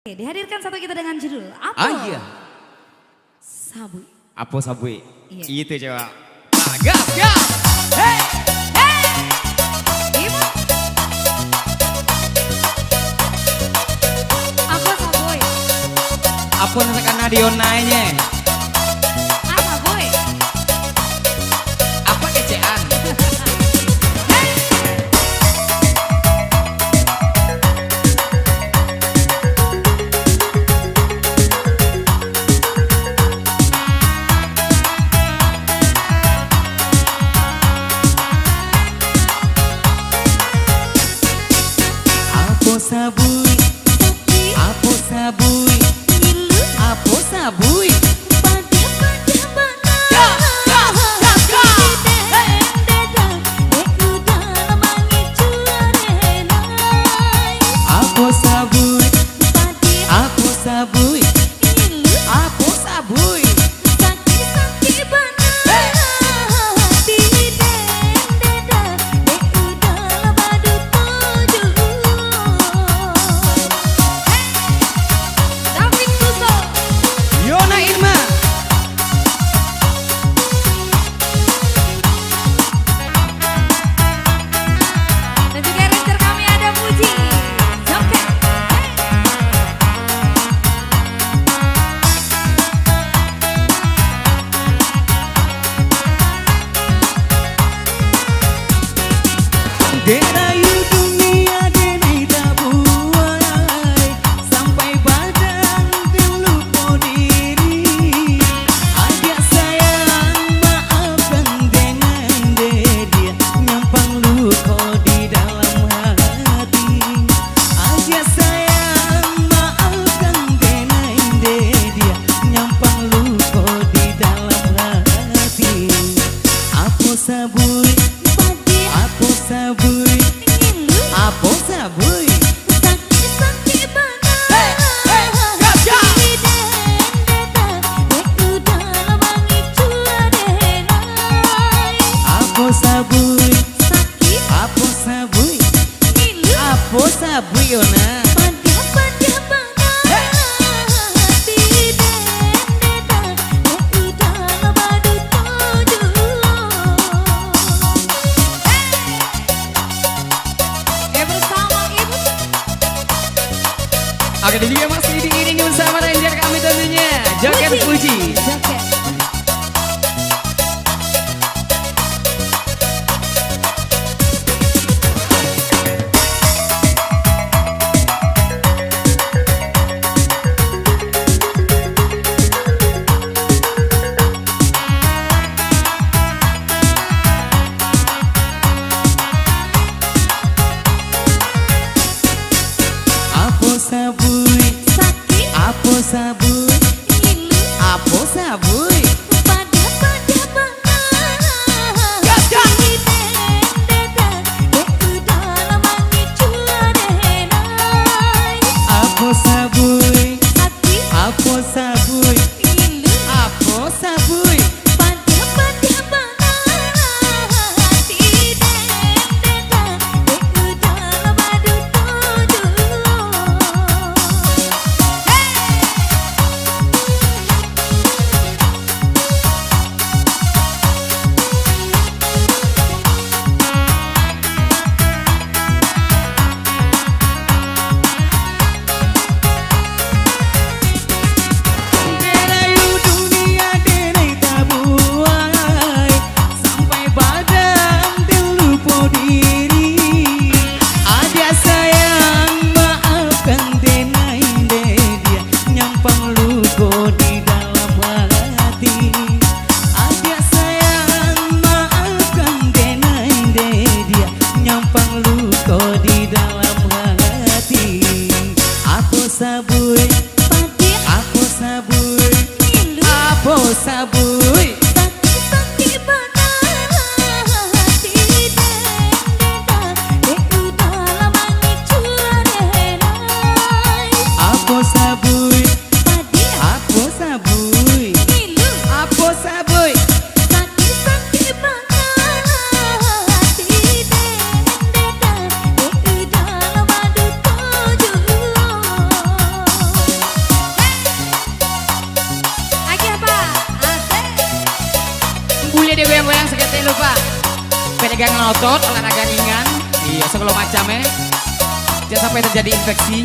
Oke, dihadirkan satu kita dengan judul apa? Iya. Sabui. Apa sabui? Iya. Itu coba. Nah, gas, gas. Hey, hey. Ibu. Apa sabui? Apa nasakan nadionanya? Apa sabui? Apa ecean? Sabui, apa sabui, apa sabui, apa sabui, apa sabui, apa sabui. Derayu dunia denai tabuai sampai badan terlupa diri. Adik sayang maafkan dengan dia nyampang luka di dalam hati. Adik sayang maafkan dengan dia nyampang luka di dalam hati. Apa sabui? Apa sabui? Apa sabui? Sakit-sakit benar. Apa sabui? Apa sabui? Apa sabui Yona? Oke, dan juga masih diiringi bersama ranger kami tentunya Joget Puji. Joget. Apa sabui? Apa sabui? Apa sabui? Apa sabui? Apa sabui? Apa sabui? Sabui, apa sabui, apa sabui, Sakit-sakit benar. apa sabui, apa sabui, apa sabui. Sakit-sakit benar. digoyang-goyang seketik lupa. Pegangan otot, olahraga ringan. Iya, sebelum macamnya. Jangan sampai terjadi infeksi.